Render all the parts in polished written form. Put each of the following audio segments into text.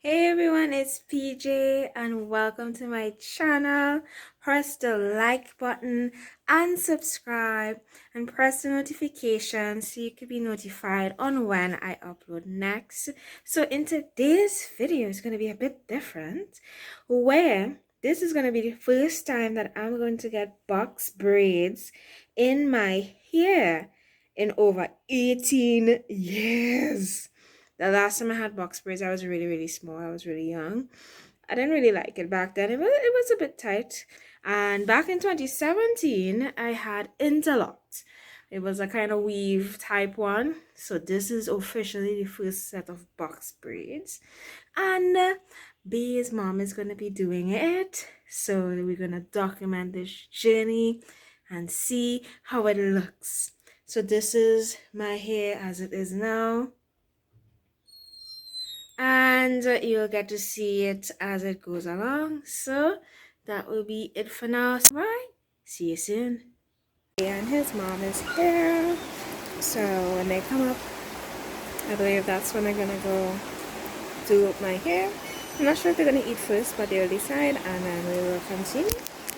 Hey everyone, it's PJ and welcome to my channel. Press the like button and subscribe and press the notification so you can be notified on when I upload next. So in today's video, it's going to be a bit different where this is going to be the first time that I'm going to get box braids in my hair in over 18 years. The last time I had box braids, I was really small. I was really young. I didn't really like it back then. It was a bit tight. And back in 2017, I had interlocked. It was a kind of weave type one. So this is officially the first set of box braids. And B's mom is going to be doing it. So we're going to document this journey and see how it looks. So this is my hair as it is now. And you'll get to see it as it goes along. So that will be it for now. Right, see you soon. And his mom is here, so when they come up, I believe that's when they're gonna go do my hair. I'm not sure if they're gonna eat first, but they'll decide and then we will continue.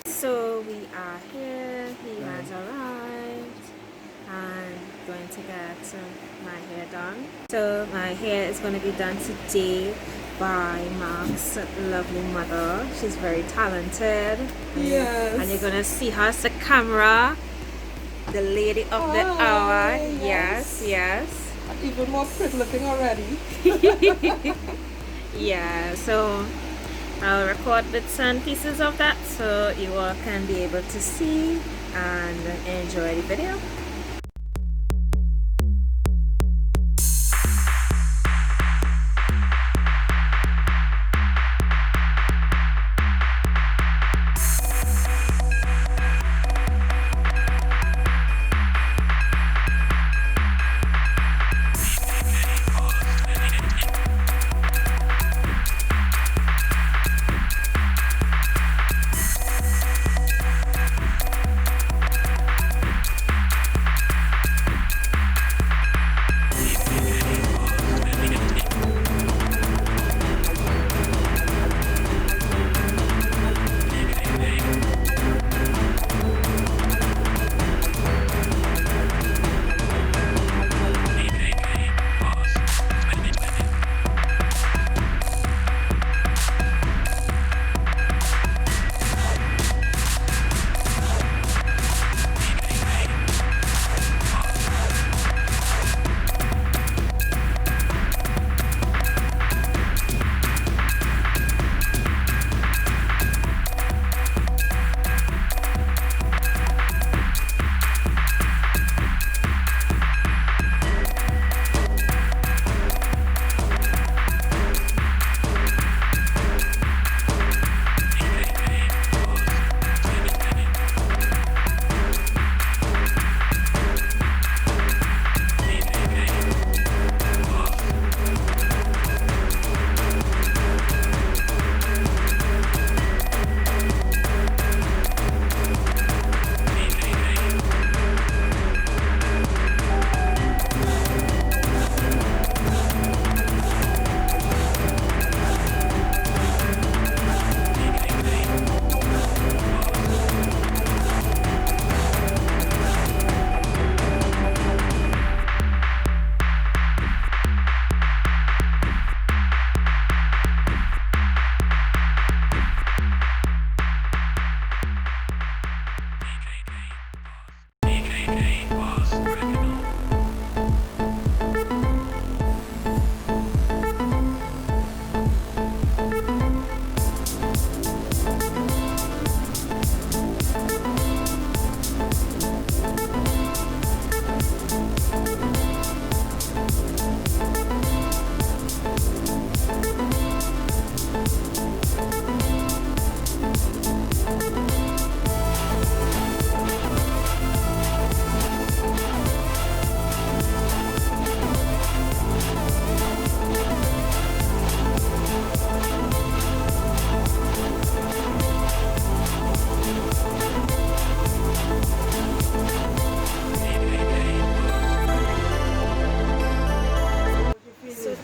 So we are here, he has arrived and going to get my hair done. So my hair is going to be done today by Mark's lovely mother. She's very talented. Yes. And you're going to see her as the camera, the lady of the hour. Yes. Even more pretty looking already. Yeah, so I'll record bits and pieces of that so you all can be able to see and enjoy the video.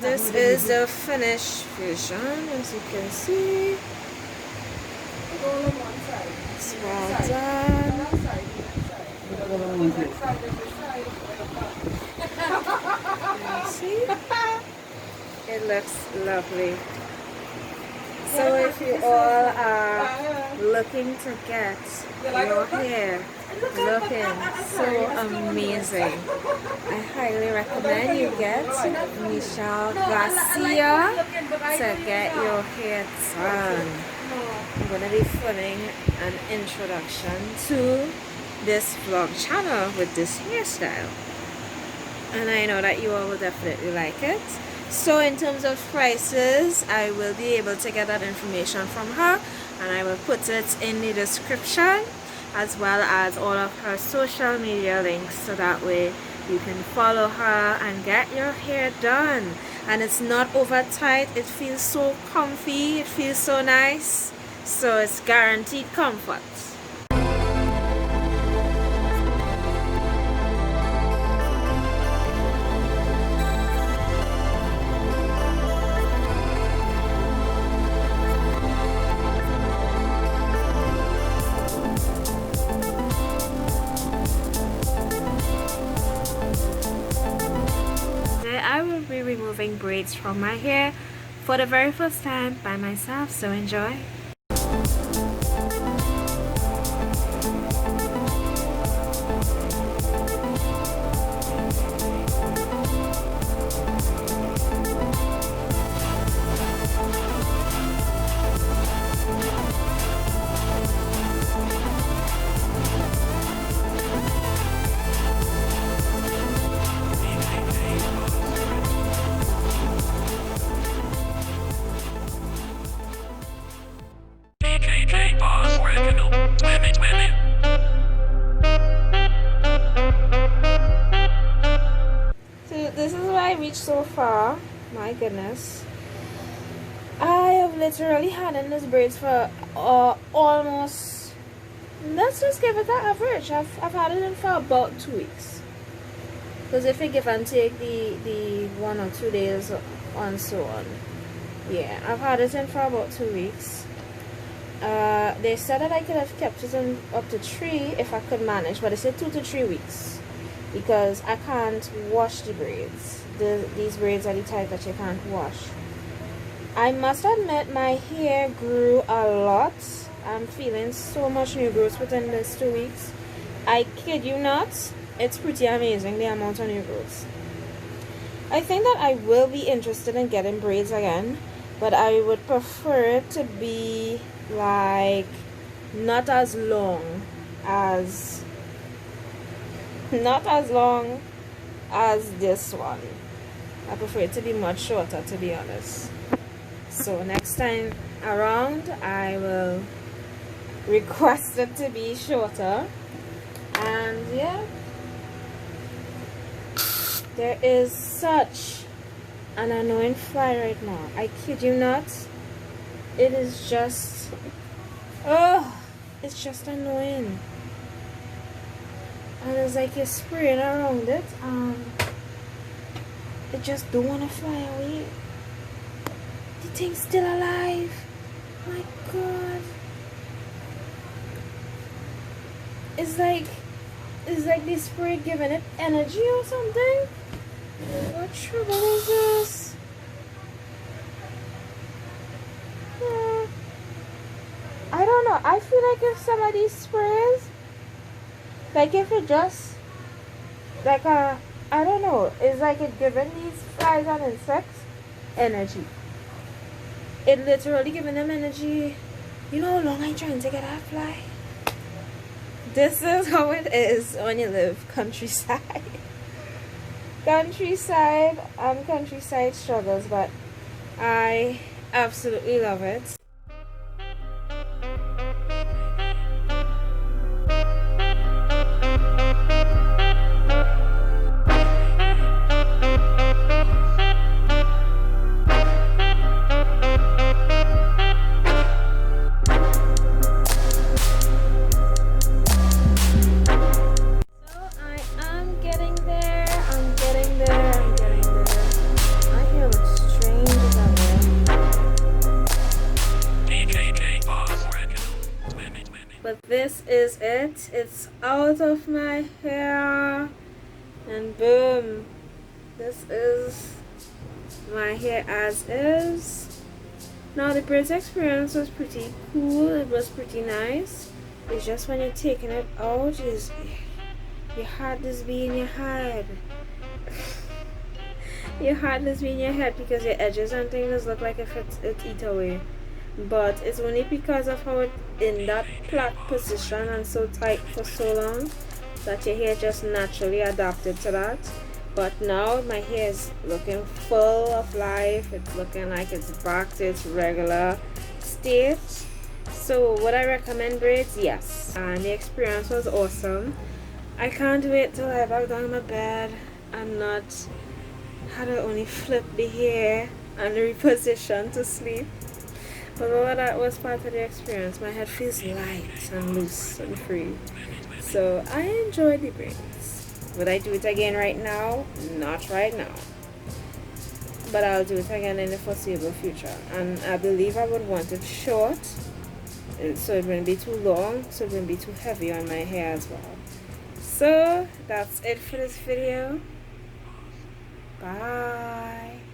This is the finished vision, as you can see. Go on one side. It's The well next side. done. The next side. The next side. You see? It looks lovely. So if you all are looking to get your hair looking so amazing, I highly recommend you get Michelle Garcia to get your hair done. I'm going to be filming an introduction to this vlog channel with this hairstyle, and I know that you all will definitely like it. So in terms of prices, I will be able to get that information from her, and I will put it in the description, as well as all of her social media links, so that way you can follow her and get your hair done. And it's not over tight, it feels so comfy, it feels so nice, so it's guaranteed comfort. I will be removing braids from my hair for the very first time by myself, so enjoy. So this is where I reached so far. My goodness, I have literally had in this braids for almost, let's just give it that average. I've had it in for about 2 weeks, because if you give and take the 1 or 2 days and so on, yeah, I've had it in for about 2 weeks. They said that I could have kept it in up to 3 if I could manage, but they said 2 to 3 weeks, because I can't wash the braids. These braids are the type that you can't wash. I must admit, my hair grew a lot. I'm feeling so much new growth within these 2 weeks. I kid you not, it's pretty amazing the amount of new growth. I think that I will be interested in getting braids again, but I would prefer it to be like not as long as this one. I prefer it to be much shorter, to be honest. So next time around, I will request it to be shorter. And yeah, there is such an annoying fly right now. I kid you not. It is just, it's just annoying. And it's like you're spraying around it, and it just don't want to fly away. The thing's still alive. My God. It's like the spray giving it energy or something. What trouble is this? I don't know. I feel like if some of these sprays, like if it just, like I don't know, it's like it giving these flies and insects energy. It literally giving them energy. You know how long I'm trying to get that fly? This is how it is when you live countryside. Countryside and countryside struggles, but I absolutely love it. My hair looks strange as ever. this is it. It's out of my hair. And boom. This is my hair as is. Now the braids experience was pretty cool. It was pretty nice. It's just when you're taking it out, your heart is being in your head. Your heart is being in your head because your edges and things look like if it eat away. But it's only because of how it in that plait position and so tight for so long that your hair just naturally adapted to that. But now my hair is looking full of life. It's looking like it's back to its regular state. So would I recommend braids? Yes. And the experience was awesome. I can't wait till I back down in my bed and not had to only flip the hair and reposition to sleep. But all of that was part of the experience. My head feels light and loose and free. So I enjoyed the braids. Would I do it again right now? Not right now. But I'll do it again in the foreseeable future. And I believe I would want it short, so it wouldn't be too long, so it wouldn't be too heavy on my hair as well. So that's it for this video. Bye.